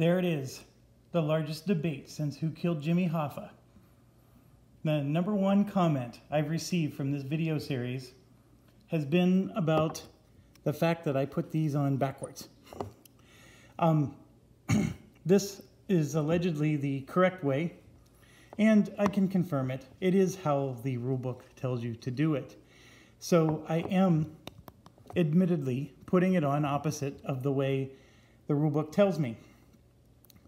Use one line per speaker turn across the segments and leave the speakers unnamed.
There it is, the largest debate since Who Killed Jimmy Hoffa. The number one comment I've received from this video series has been about the fact that I put these on backwards. This is allegedly the correct way, and I can confirm it. It is how the rulebook tells you to do it. So I am admittedly putting it on opposite of the way the rulebook tells me.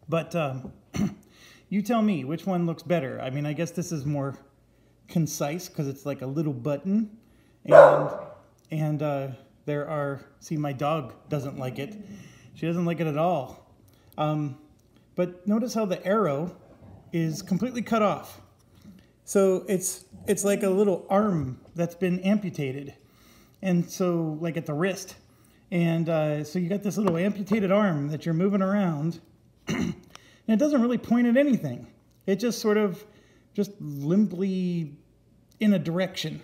But you tell me which one looks better. I mean, I guess this is more concise because it's like a little button, and there are, see, my dog doesn't like it. She doesn't like it at all. But notice how the arrow is completely cut off. So it's like a little arm that's been amputated. And so, like at the wrist. And so you got this little amputated arm that you're moving around. And it doesn't really point at anything. It just sort of just limply in a direction.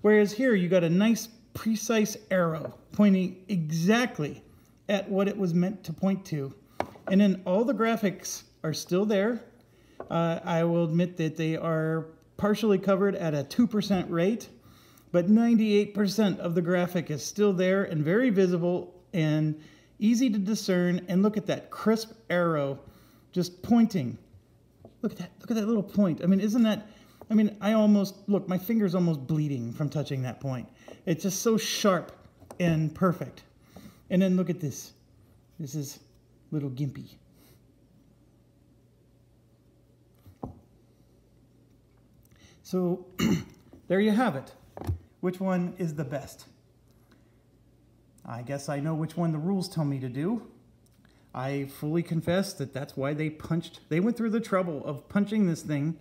Whereas here you got a nice precise arrow pointing exactly at what it was meant to point to. And then all the graphics are still there. I will admit that they are partially covered at a 2% rate, but 98% of the graphic is still there and very visible and easy to discern. And look at that crisp arrow just pointing. Look at that little point. I mean, isn't that, I mean, look, my finger's almost bleeding from touching that point. It's just so sharp and perfect. And then look at this. This is little Gimpy. So there you have it. Which one is the best? I guess I know which one the rules tell me to do. I fully confess that that's why they went through the trouble of punching this thing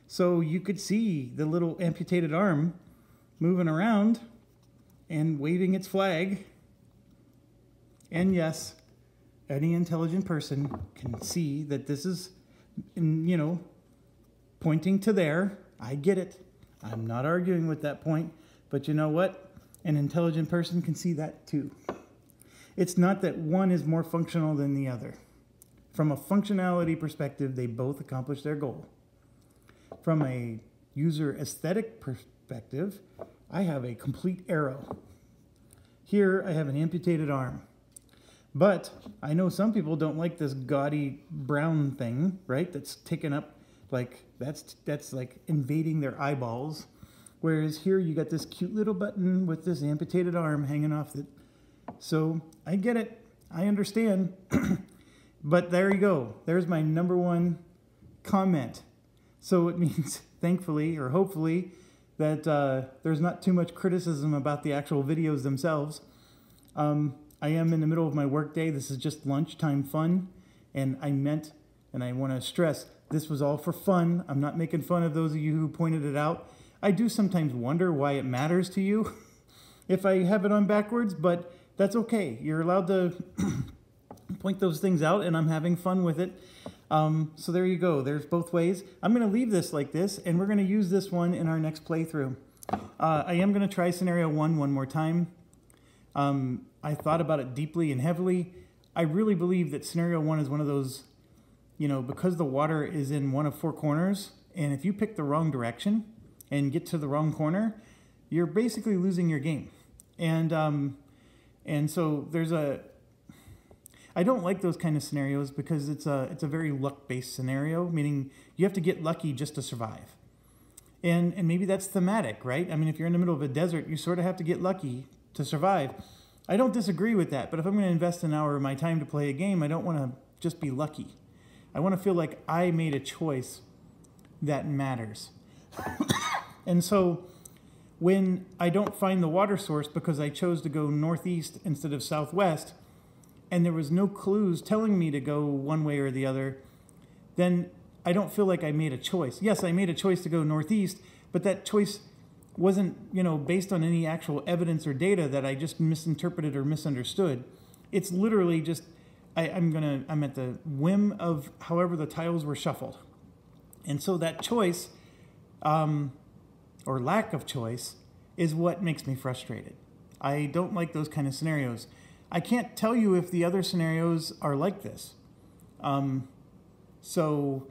so you could see the little amputated arm moving around and waving its flag. And yes, any intelligent person can see that this is, you know, pointing to there. I get it. I'm not arguing with that point. But you know what? An intelligent person can see that too. It's not that one is more functional than the other. From a functionality perspective, they both accomplish their goal. From a user aesthetic perspective, I have a complete arrow. Here, I have an amputated arm. But I know some people don't like this gaudy brown thing, right? That's taken up, like, that's like invading their eyeballs. Whereas here you got this cute little button with this amputated arm hanging off it. So I get it. I understand. But there you go. There's my number one comment. So it means, thankfully, or hopefully, that there's not too much criticism about the actual videos themselves. I am in the middle of my workday. This is just lunchtime fun. And I want to stress, this was all for fun. I'm not making fun of those of you who pointed it out. I do sometimes wonder why it matters to you if I have it on backwards, but that's okay. You're allowed to point those things out, and I'm having fun with it. So there you go. There's both ways. I'm going to leave this like this, and we're going to use this one in our next playthrough. I am going to try scenario one more time. I thought about it deeply and heavily. I really believe that scenario one is one of those, you know, because the water is in one of four corners, and if you pick the wrong direction and get to the wrong corner, you're basically losing your game. And so there's I don't like those kind of scenarios because it's a very luck-based scenario, meaning you have to get lucky just to survive. And maybe that's thematic, right? I mean, if you're in the middle of a desert, you sort of have to get lucky to survive. I don't disagree with that, but if I'm going to invest an hour of my time to play a game, I don't want to just be lucky. I want to feel like I made a choice that matters. And so when I don't find the water source because I chose to go northeast instead of southwest, and there was no clues telling me to go one way or the other, then I don't feel like I made a choice. Yes, I made a choice to go northeast, but that choice wasn't, you know, based on any actual evidence or data that I just misinterpreted or misunderstood. It's literally just, I'm at the whim of however the tiles were shuffled. And so that choice, or lack of choice, is what makes me frustrated. I don't like those kind of scenarios. I can't tell you if the other scenarios are like this. So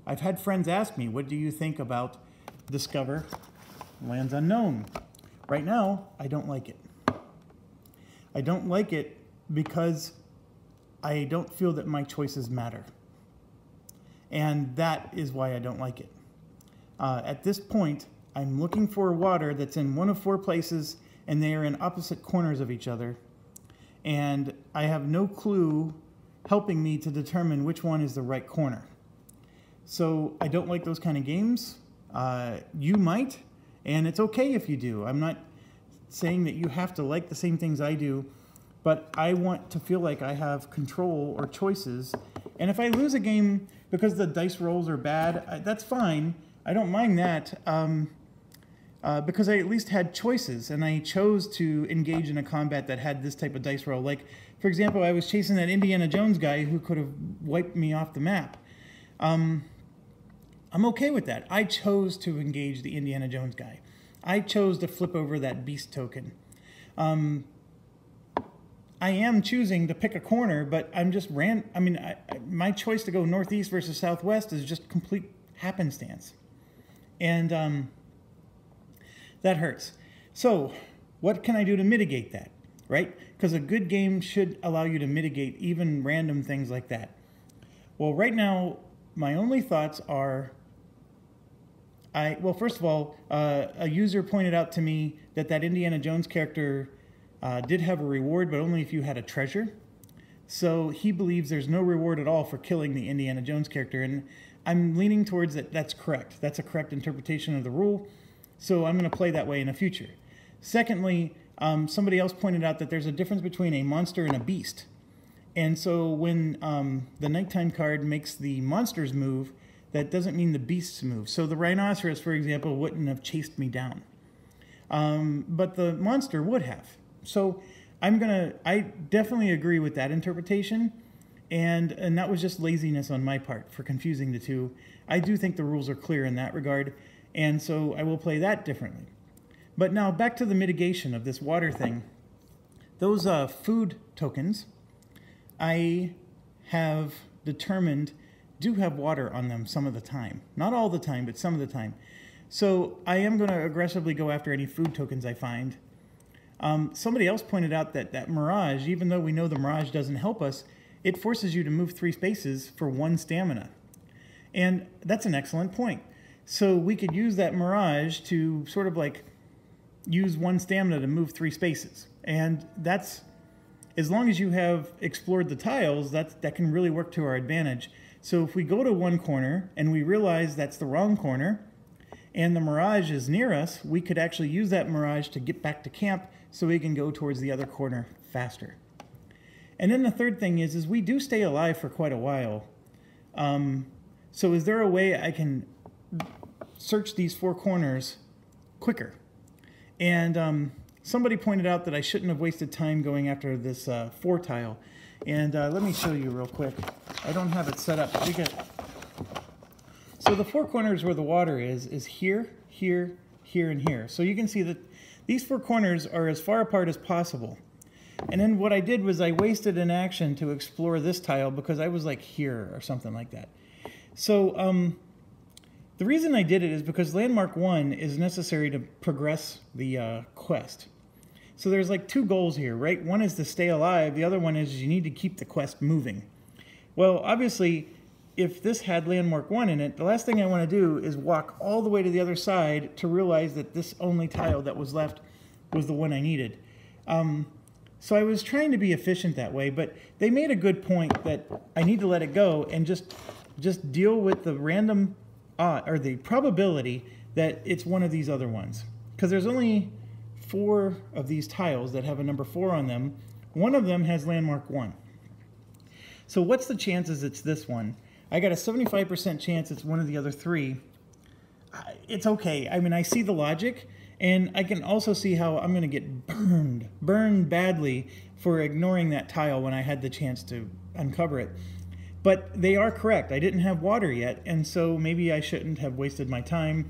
I've had friends ask me, what do you think about Discover Lands Unknown? Right now, I don't like it. I don't like it because I don't feel that my choices matter. And that is why I don't like it. At this point, I'm looking for water that's in one of 4 places, and they are in opposite corners of each other. And I have no clue helping me to determine which one is the right corner. So I don't like those kind of games. You might, and it's okay if you do. I'm not saying that you have to like the same things I do, but I want to feel like I have control or choices. And if I lose a game because the dice rolls are bad, that's fine. I don't mind that because I at least had choices, and I chose to engage in a combat that had this type of dice roll. Like, for example, I was chasing that Indiana Jones guy who could have wiped me off the map. I'm okay with that. I chose to engage the Indiana Jones guy. I chose to flip over that beast token. I am choosing to pick a corner, but I'm just my choice to go northeast versus southwest is just complete happenstance. And that hurts. So what can I do to mitigate that, right? Because a good game should allow you to mitigate even random things like that. Well, right now, my only thoughts are, well, first of all, a user pointed out to me that Indiana Jones character did have a reward, but only if you had a treasure. So he believes there's no reward at all for killing the Indiana Jones character, and I'm leaning towards that's correct. That's a correct interpretation of the rule, so I'm going to play that way in the future. Secondly, somebody else pointed out that there's a difference between a monster and a beast. And so when the nighttime card makes the monsters move, that doesn't mean the beasts move. So the rhinoceros, for example, wouldn't have chased me down. But the monster would have. So I definitely agree with that interpretation. And that was just laziness on my part for confusing the two. I do think the rules are clear in that regard. And so I will play that differently. But now back to the mitigation of this water thing. Those food tokens, I have determined do have water on them some of the time. Not all the time, but some of the time. So I am going to aggressively go after any food tokens I find. Somebody else pointed out that Mirage, even though we know the Mirage doesn't help us, it forces you to move 3 spaces for 1 stamina. And that's an excellent point. So we could use that Mirage to sort of like use 1 stamina to move 3 spaces. And that's, as long as you have explored the tiles, that can really work to our advantage. So if we go to one corner and we realize that's the wrong corner and the Mirage is near us, we could actually use that Mirage to get back to camp so we can go towards the other corner faster. And then the third thing is we do stay alive for quite a while. So is there a way I can search these 4 corners quicker? And somebody pointed out that I shouldn't have wasted time going after this 4 tile. And let me show you real quick. I don't have it set up. So the 4 corners where the water is here, here, here, and here. So you can see that these 4 corners are as far apart as possible. And then what I did was I wasted an action to explore this tile because I was like here or something like that. So the reason I did it is because Landmark 1 is necessary to progress the quest. So there's like 2 goals here, right? One is to stay alive. The other one is you need to keep the quest moving. Well, obviously, if this had Landmark 1 in it, the last thing I want to do is walk all the way to the other side to realize that this only tile that was left was the one I needed. So I was trying to be efficient that way, but they made a good point that I need to let it go and just deal with the random or the probability that it's one of these other ones. Because there's only 4 of these tiles that have a number 4 on them. One of them has Landmark 1. So what's the chances it's this one? I got a 75% chance it's one of the other 3. It's okay. I mean, I see the logic, and I can also see how I'm going to get burned badly for ignoring that tile when I had the chance to uncover it. But they are correct. I didn't have water yet, and so maybe I shouldn't have wasted my time.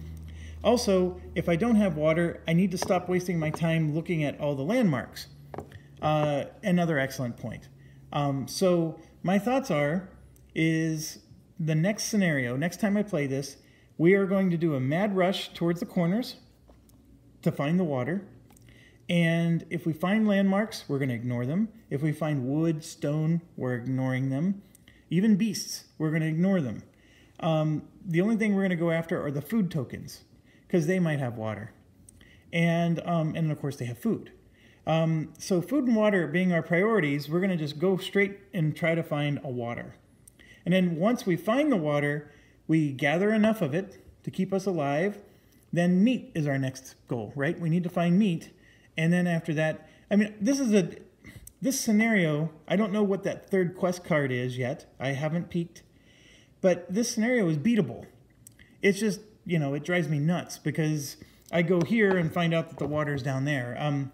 Also, if I don't have water, I need to stop wasting my time looking at all the landmarks. Another excellent point. So my thoughts is the next scenario, next time I play this, we are going to do a mad rush towards the corners to find the water. And if we find landmarks, we're going to ignore them. If we find wood, stone, we're ignoring them. Even beasts, we're going to ignore them. The only thing we're going to go after are the food tokens, because they might have water. And of course, they have food. So food and water being our priorities, we're going to just go straight and try to find a water. And then once we find the water, we gather enough of it to keep us alive. Then meat is our next goal, right? We need to find meat. And then after that, I mean, this scenario, I don't know what that third quest card is yet. I haven't peeked. But this scenario is beatable. It's just, you know, it drives me nuts because I go here and find out that the water's down there.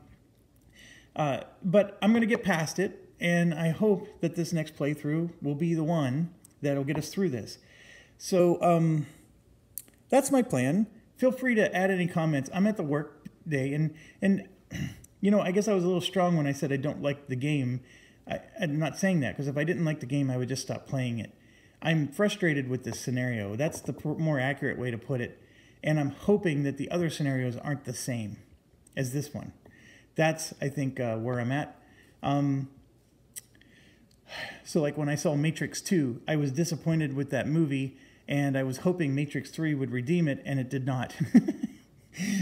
But I'm going to get past it, and I hope that this next playthrough will be the one that'll get us through this. So that's my plan. Feel free to add any comments. I'm at the work day, and you know, I guess I was a little strong when I said I don't like the game. I'm not saying that, because if I didn't like the game, I would just stop playing it. I'm frustrated with this scenario. That's the more accurate way to put it. And I'm hoping that the other scenarios aren't the same as this one. That's, I think, where I'm at. So like when I saw Matrix 2, I was disappointed with that movie, and I was hoping Matrix 3 would redeem it, and it did not.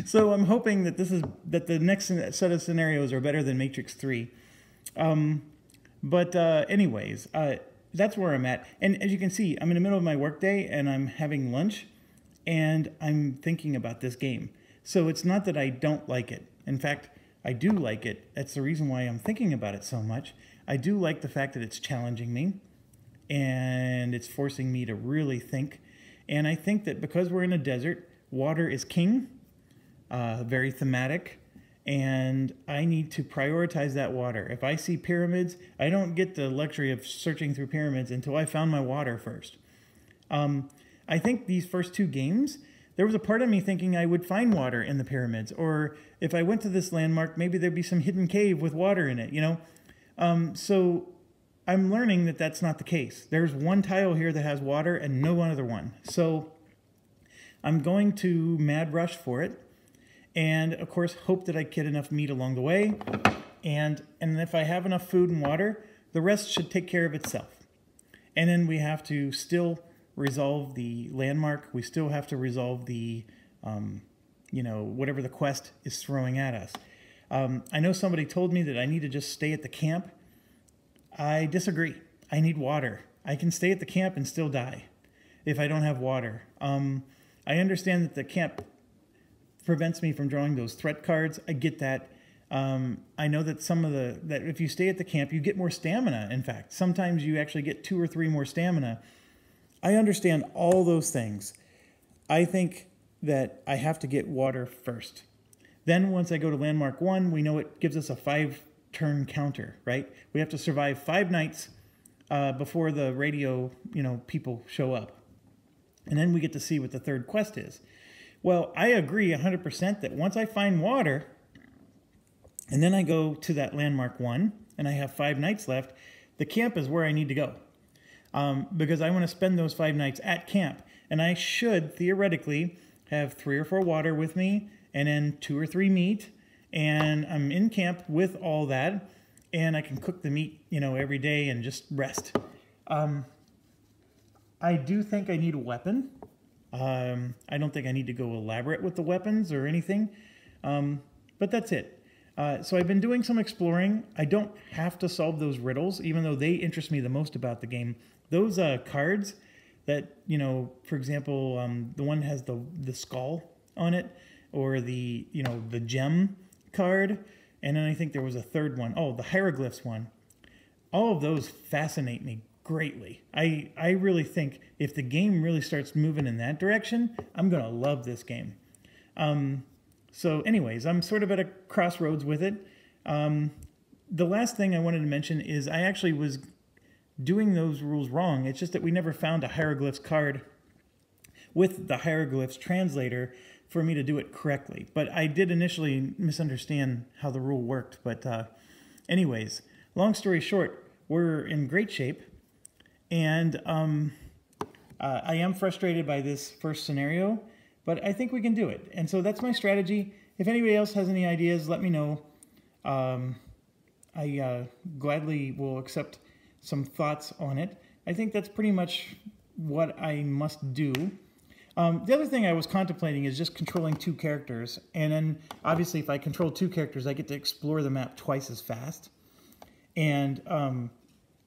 So I'm hoping that that the next set of scenarios are better than Matrix 3. Anyways, that's where I'm at. And as you can see, I'm in the middle of my workday, and I'm having lunch, and I'm thinking about this game. So it's not that I don't like it. In fact, I do like it. That's the reason why I'm thinking about it so much. I do like the fact that it's challenging me, and it's forcing me to really think. And I think that because we're in a desert, water is king, very thematic, and I need to prioritize that water. If I see pyramids, I don't get the luxury of searching through pyramids until I found my water first. I think these first two games, there was a part of me thinking I would find water in the pyramids, or if I went to this landmark, maybe there'd be some hidden cave with water in it, you know? So I'm learning that that's not the case. There's one tile here that has water and no other one. So I'm going to mad rush for it. And of course, hope that I get enough meat along the way. And if I have enough food and water, the rest should take care of itself. And then we have to still resolve the landmark. We still have to resolve the, you know, whatever the quest is throwing at us. I know somebody told me that I need to just stay at the camp. I disagree. I need water. I can stay at the camp and still die if I don't have water. I understand that the camp prevents me from drawing those threat cards. I get that. I know that that if you stay at the camp, you get more stamina. In fact, sometimes you actually get 2 or 3 more stamina. I understand all those things. I think that I have to get water first. Then once I go to landmark 1, we know it gives us a 5-turn counter, right? We have to survive 5 nights before the radio, you know, people show up. And then we get to see what the third quest is. Well, I agree 100% that once I find water, and then I go to that landmark 1, and I have 5 nights left, the camp is where I need to go. Because I want to spend those 5 nights at camp. And I should, theoretically, have 3 or 4 water with me, and then 2 or 3 meat, and I'm in camp with all that, and I can cook the meat, you know, every day and just rest. I do think I need a weapon. I don't think I need to go elaborate with the weapons or anything, but that's it. So I've been doing some exploring. I don't have to solve those riddles, even though they interest me the most about the game. Those cards that, you know, for example, the one has the skull on it, or the, you know, the gem card, and then I think there was a third one. Oh, the hieroglyphs one. All of those fascinate me greatly. I really think if the game really starts moving in that direction, I'm going to love this game. So anyways, I'm sort of at a crossroads with it. The last thing I wanted to mention is I actually was doing those rules wrong. It's just that we never found a hieroglyphs card with the hieroglyphs translator for me to do it correctly. But I did initially misunderstand how the rule worked. But anyways, long story short, we're in great shape. And I am frustrated by this first scenario, but I think we can do it. And so that's my strategy. If anybody else has any ideas, let me know. I gladly will accept some thoughts on it. I think that's pretty much what I must do. The other thing I was contemplating is just controlling 2 characters. And then, obviously, if I control 2 characters, I get to explore the map twice as fast. And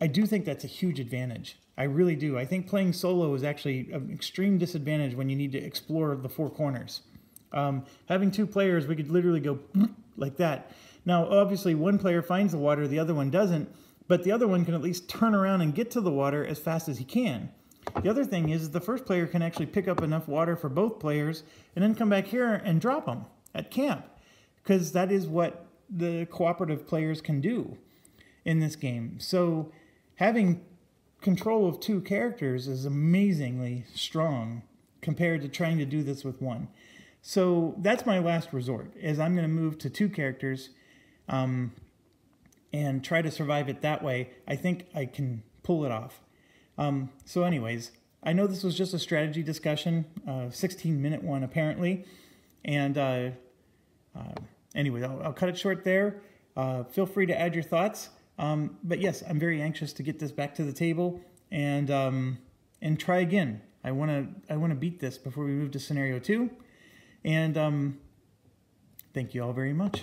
I do think that's a huge advantage. I really do. I think playing solo is actually an extreme disadvantage when you need to explore the 4 corners. Having 2 players, we could literally go like that. Now, obviously, one player finds the water, the other one doesn't, but the other one can at least turn around and get to the water as fast as he can. The other thing is the first player can actually pick up enough water for both players and then come back here and drop them at camp, because that is what the cooperative players can do in this game. So having control of 2 characters is amazingly strong compared to trying to do this with 1. So that's my last resort, is I'm going to move to 2 characters and try to survive it that way. I think I can pull it off. So anyways, I know this was just a strategy discussion, 16-minute one apparently. And anyway, I'll cut it short there. Feel free to add your thoughts. But yes, I'm very anxious to get this back to the table and try again. I want to beat this before we move to scenario 2. And thank you all very much.